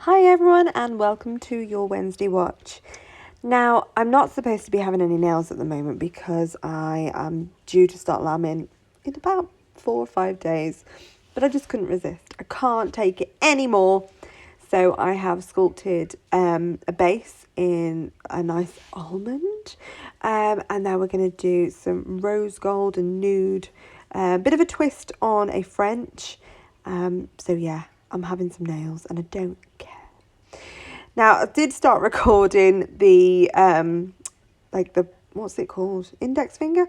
Hi everyone and welcome to your Wednesday watch. Now, I'm not supposed to be having any nails at the moment because I am due to start lambing in about 4 or 5 days, but I just couldn't resist. I can't take it anymore. So I have sculpted a base in a nice almond, and now we're going to do some rose gold and nude, bit of a twist on a French. So yeah, I'm having some nails and I don't care. Now, I did start recording the, what's it called? Index finger.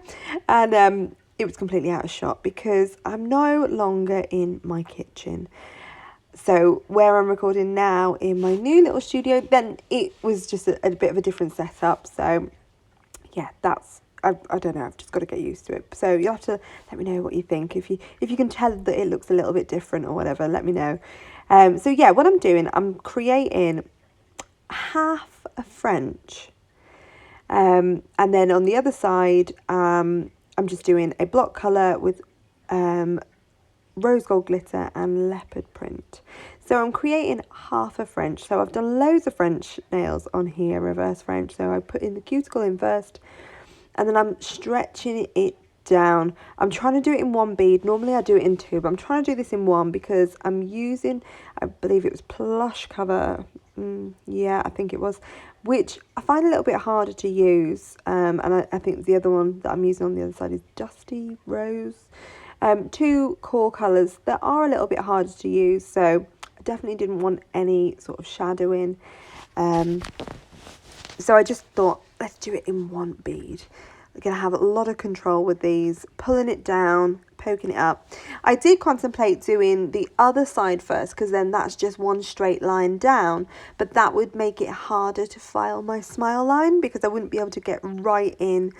And it was completely out of shot because I'm no longer in my kitchen. So where I'm recording now in my new little studio, then it was just a bit of a different setup. So yeah, I don't know, I've just got to get used to it. So you'll have to let me know what you think. If you can tell that it looks a little bit different or whatever, let me know. So yeah, what I'm doing, I'm creating half a French. And then on the other side, I'm just doing a block colour with rose gold glitter and leopard print. So I'm creating half a French. So I've done loads of French nails on here, reverse French. So I put in the cuticle in first, and then I'm stretching it down. I'm trying to do it in one bead. Normally I do it in two, but I'm trying to do this in one because I'm using, I believe it was plush cover. Yeah, I think it was, which I find a little bit harder to use. And I think the other one that I'm using on the other side is Dusty Rose. Two core colours that are a little bit harder to use, so I definitely didn't want any sort of shadowing. So I just thought, let's do it in one bead. We're going to have a lot of control with these, pulling it down, poking it up. I did contemplate doing the other side first because then that's just one straight line down, but that would make it harder to file my smile line because I wouldn't be able to get right in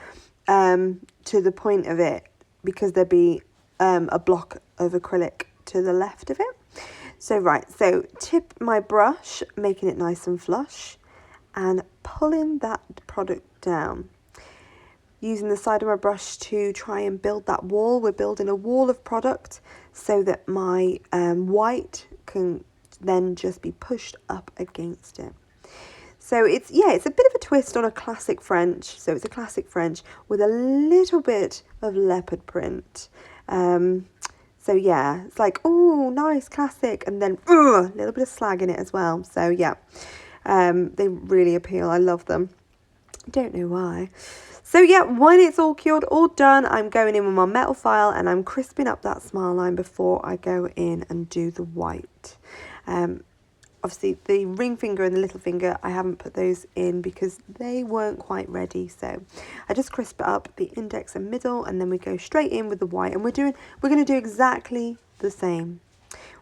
to the point of it because there'd be a block of acrylic to the left of it. So tip my brush, making it nice and flush and pulling that product down. Using the side of my brush to try and build that wall. We're building a wall of product so that my white can then just be pushed up against it. So it's a bit of a twist on a classic French. So it's a classic French with a little bit of leopard print. So yeah, it's like, oh, nice, classic. And then a little bit of slag in it as well. So yeah, they really appeal. I love them. I don't know why. So yeah, when it's all cured, all done, I'm going in with my metal file and I'm crisping up that smile line before I go in and do the white. Obviously the ring finger and the little finger, I haven't put those in because they weren't quite ready. So I just crisp up the index and middle and then we go straight in with the white. And we're going to do exactly the same.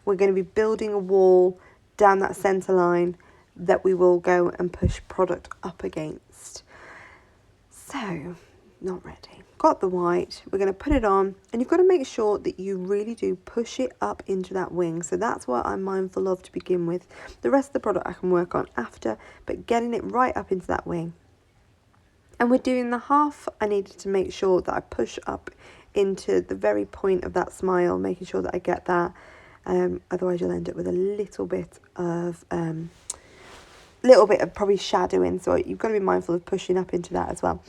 We're going to be building a wall down that center line that we will go and push product up against. So, not ready. Got the white. We're going to put it on. And you've got to make sure that you really do push it up into that wing. So that's what I'm mindful of to begin with. The rest of the product I can work on after. But getting it right up into that wing. And we're doing the half. I needed to make sure that I push up into the very point of that smile. Making sure that I get that. Otherwise you'll end up with a little bit of probably shadowing, so you've got to be mindful of pushing up into that as well.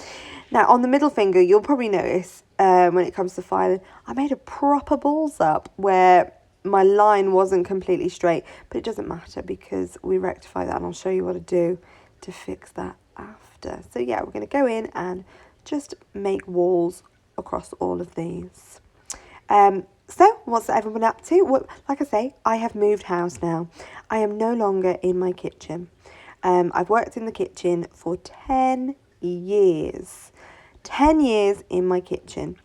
Now on the middle finger, you'll probably notice when it comes to filing, I made a proper balls up where my line wasn't completely straight, but it doesn't matter because we rectify that and I'll show you what to do to fix that after. So yeah, we're going to go in and just make walls across all of these. So what's everyone up to? Well, like I say, I have moved house now. I am no longer in my kitchen. I've worked in the kitchen for 10 years. 10 years in my kitchen.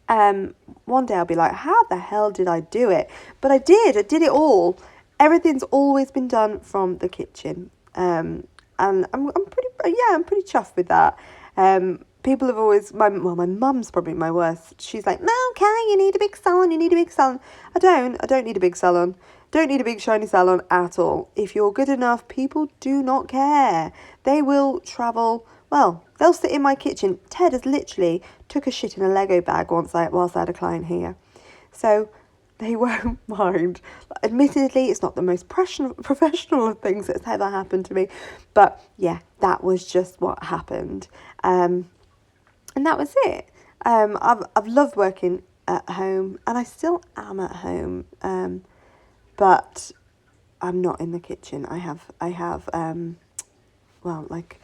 One day I'll be like, how the hell did I do it? But I did it all. Everything's always been done from the kitchen. And I'm pretty chuffed with that. People have always, my mum's probably my worst. She's like, no, okay, you need a big salon, I don't need a big salon. Don't need a big shiny salon at all. If you're good enough, people do not care. They will travel, they'll sit in my kitchen. Ted has literally took a shit in a Lego bag whilst I had a client here. So they won't mind. Admittedly, it's not the most professional of things that's ever happened to me, but yeah, that was just what happened. And that was it. I've loved working at home, and I still am at home, but I'm not in the kitchen. I have well, like,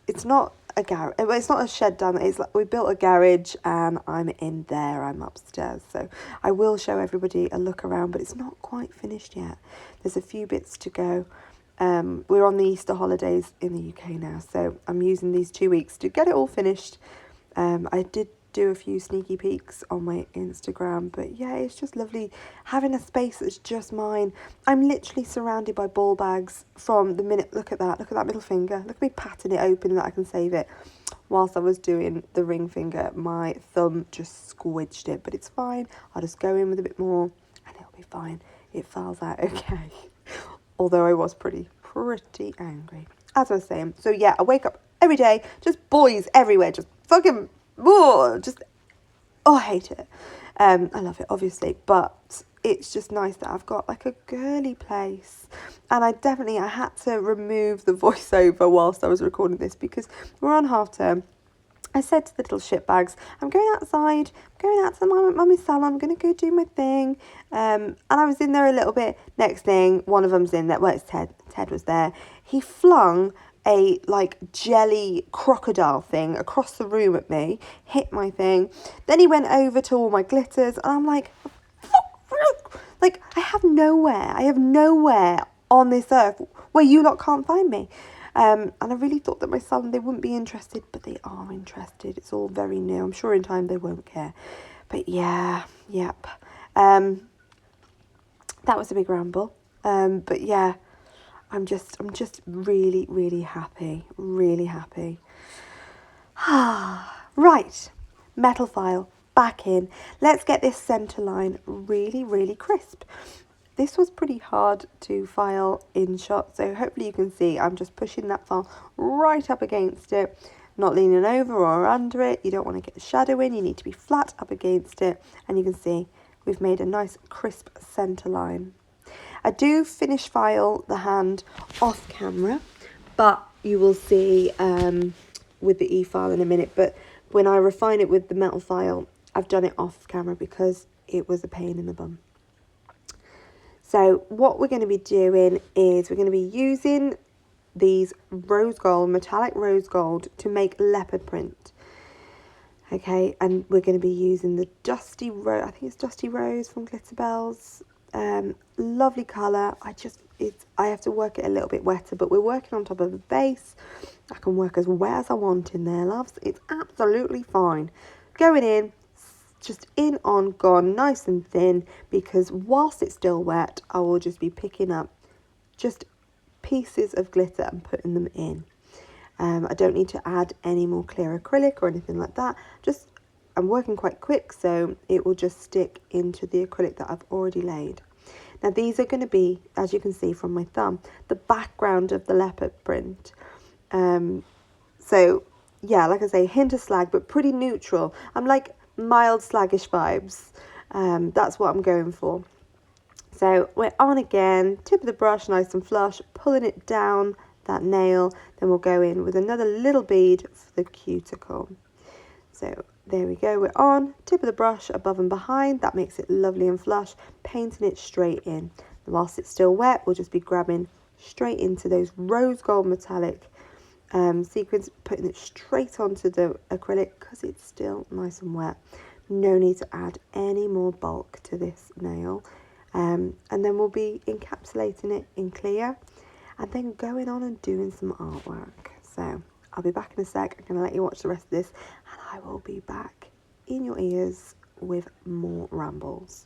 it's not a garage. It's not a shed down there. It's like we built a garage, and I'm in there. I'm upstairs, so I will show everybody a look around. But it's not quite finished yet. There's a few bits to go. We're on the Easter holidays in the UK now, so I'm using these 2 weeks to get it all finished. I did do a few sneaky peeks on my Instagram, but yeah, it's just lovely having a space that's just mine. I'm literally surrounded by ball bags from the minute. Look at that middle finger, look at me patting it open that I can save it. Whilst I was doing the ring finger, my thumb just squidged it, but it's fine. I'll just go in with a bit more and it'll be fine. It falls out okay. Although I was pretty angry, as I was saying. So yeah, I wake up every day, just boys everywhere, just fucking, I hate it. I love it, obviously, but it's just nice that I've got like a girly place. And I had to remove the voiceover whilst I was recording this because we're on half term. I said to the little shitbags, I'm going outside, I'm going out to my mummy's salon, I'm going to go do my thing. And I was in there a little bit. Next thing, one of them's in there. Well, it's Ted. Ted was there. He flung a like jelly crocodile thing across the room at me, hit my thing. Then he went over to all my glitters, and I'm like, like, I have nowhere on this earth where you lot can't find me. And I really thought that my salon, they wouldn't be interested, but they are interested. It's all very new. I'm sure in time they won't care. But yeah, yep. That was a big ramble. But yeah, I'm just really, really happy. Really happy. Right, metal file back in. Let's get this centre line really, really crisp. This was pretty hard to file in shot, so hopefully you can see I'm just pushing that file right up against it, not leaning over or under it. You don't want to get the shadow in, you need to be flat up against it, and you can see we've made a nice crisp centre line. I do finish file the hand off camera, but you will see with the e-file in a minute, but when I refine it with the metal file, I've done it off camera because it was a pain in the bum. So what we're going to be doing is we're going to be using these rose gold, metallic rose gold, to make leopard print. Okay, and we're going to be using the Dusty Rose, I think it's Dusty Rose from Glitterbels. Lovely colour. I have to work it a little bit wetter, but we're working on top of a base. I can work as wet as I want in there, loves. It's absolutely fine. Going in, just in, on, gone, nice and thin, because whilst it's still wet, I will just be picking up just pieces of glitter and putting them in. I don't need to add any more clear acrylic or anything like that. I'm working quite quick, so it will just stick into the acrylic that I've already laid. Now these are going to be, as you can see from my thumb, the background of the leopard print. So yeah, like I say, hint of slag, but pretty neutral. I'm like mild slaggish vibes. That's what I'm going for. So we're on again, tip of the brush nice and flush, pulling it down that nail. Then we'll go in with another little bead for the cuticle. So there we go, we're on, tip of the brush above and behind, that makes it lovely and flush, painting it straight in. And whilst it's still wet, we'll just be grabbing straight into those rose gold metallic sequins, putting it straight onto the acrylic because it's still nice and wet. No need to add any more bulk to this nail. And then we'll be encapsulating it in clear and then going on and doing some artwork. So I'll be back in a sec. I'm going to let you watch the rest of this, and I will be back in your ears with more rambles.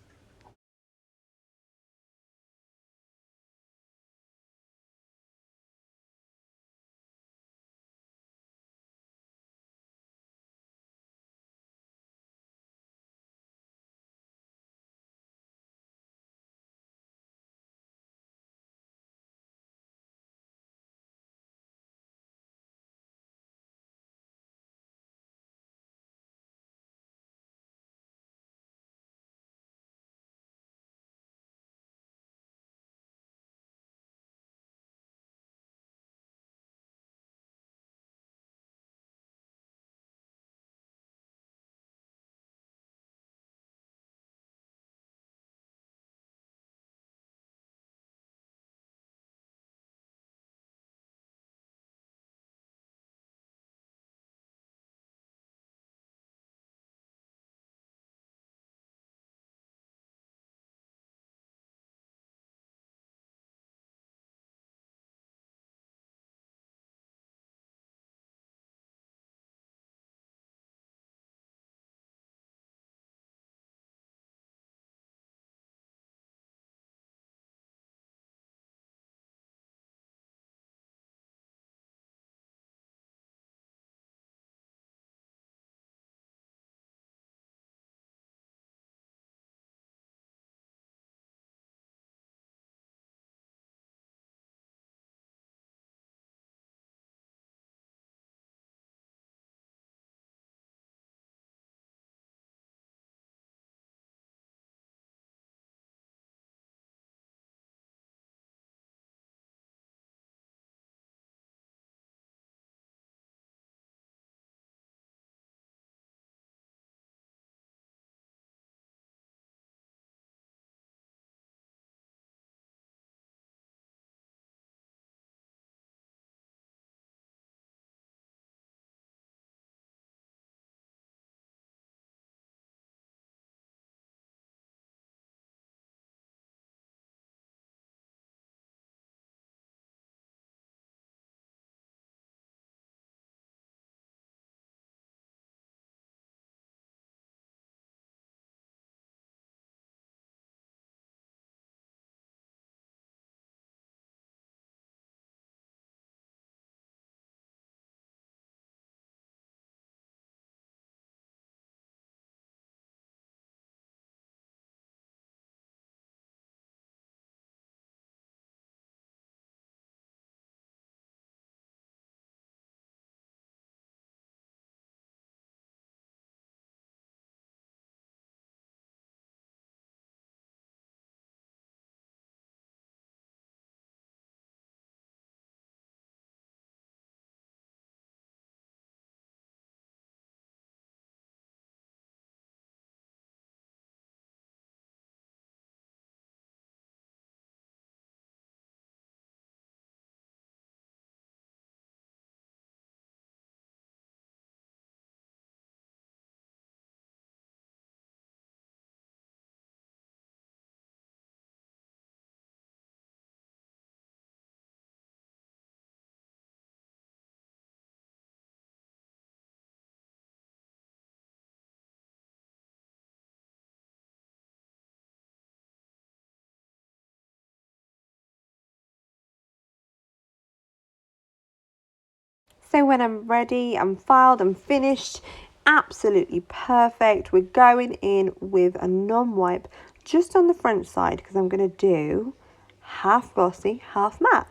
So when I'm ready, I'm filed, I'm finished, absolutely perfect. We're going in with a non-wipe just on the French side because I'm going to do half glossy, half matte.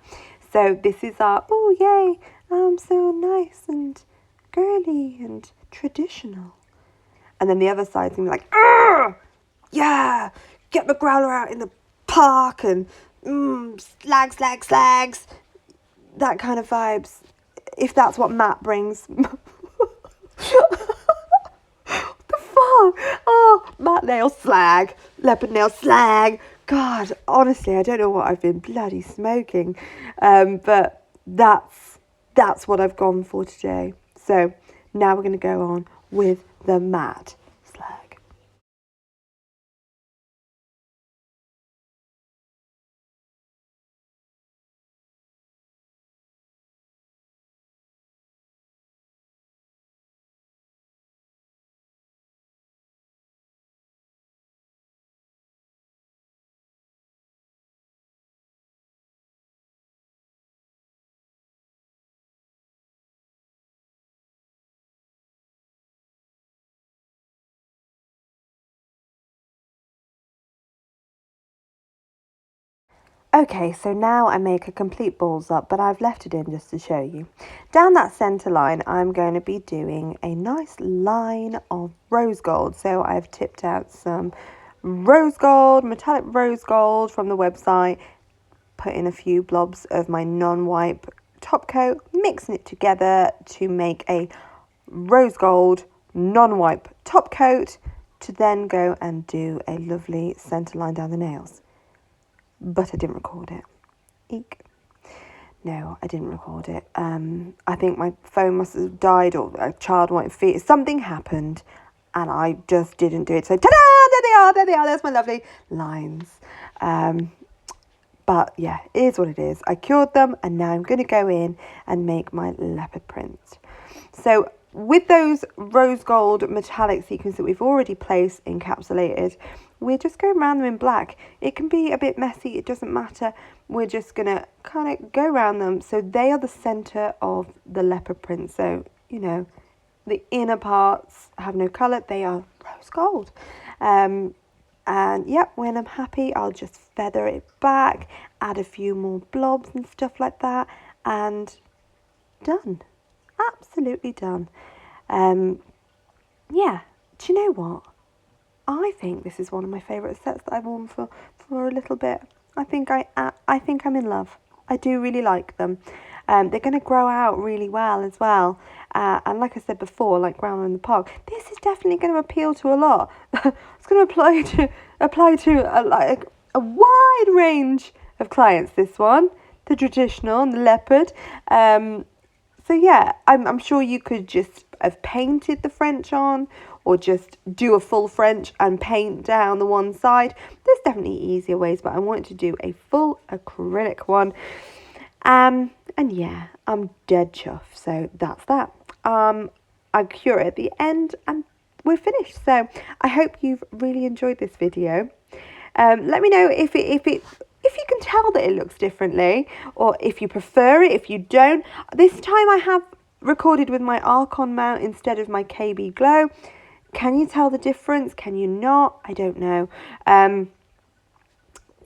So this is our, oh yay, so nice and girly and traditional. And then the other side's going to be like, "Argh! Yeah, get the growler out in the park and slags, that kind of vibes, if that's what matte brings." What the fuck? Oh, matte nail slag, leopard nail slag. God, honestly, I don't know what I've been bloody smoking, but that's what I've gone for today. So now we're going to go on with the matte slag. Okay, so now I make a complete balls up, but I've left it in just to show you. Down that centre line, I'm going to be doing a nice line of rose gold. So I've tipped out some rose gold, metallic rose gold from the website, put in a few blobs of my non-wipe top coat, mixing it together to make a rose gold non-wipe top coat to then go and do a lovely centre line down the nails. But I didn't record it. Eek. No, I didn't record it. I think my phone must have died or a child wanted feet. Something happened and I just didn't do it. So ta-da! There they are. There's my lovely lines. But yeah, it is what it is. I cured them and now I'm going to go in and make my leopard print. So with those rose gold metallic sequins that we've already placed encapsulated, we're just going around them in black. It can be a bit messy, it doesn't matter. We're just going to kind of go around them so they are the centre of the leopard print. So, you know, the inner parts have no colour, they are rose gold. And yeah, when I'm happy, I'll just feather it back, add a few more blobs and stuff like that, and done. Absolutely done. Yeah, do you know what? I think this is one of my favourite sets that I've worn for a little bit. I think I'm in love. I do really like them. They're going to grow out really well as well. And like I said before, like Growler in the Park, this is definitely going to appeal to a lot. It's going to apply to a wide range of clients. This one, the traditional and the leopard. So yeah, I'm sure you could just have painted the French on, or just do a full French and paint down the one side. There's definitely easier ways, but I wanted to do a full acrylic one. And yeah, I'm dead chuffed. So that's that. I cure it at the end and we're finished. So I hope you've really enjoyed this video. Let me know if you can tell that it looks differently, or if you prefer it, if you don't. This time I have recorded with my Archon mount instead of my KB Glow. Can you tell the difference? Can you not? I don't know.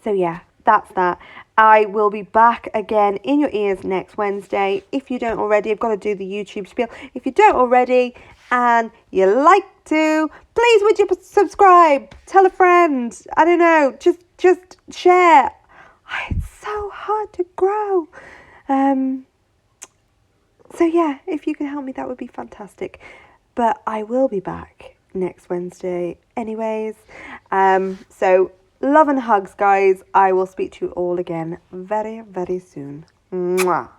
So yeah, that's that. I will be back again in your ears next Wednesday. If you don't already, I've got to do the YouTube spiel. If you don't already and you like to, please would you subscribe? Tell a friend. I don't know. Just share. It's so hard to grow. So yeah, if you can help me, that would be fantastic. But I will be back next Wednesday anyways. So love and hugs, guys. I will speak to you all again very, very soon. Mwah.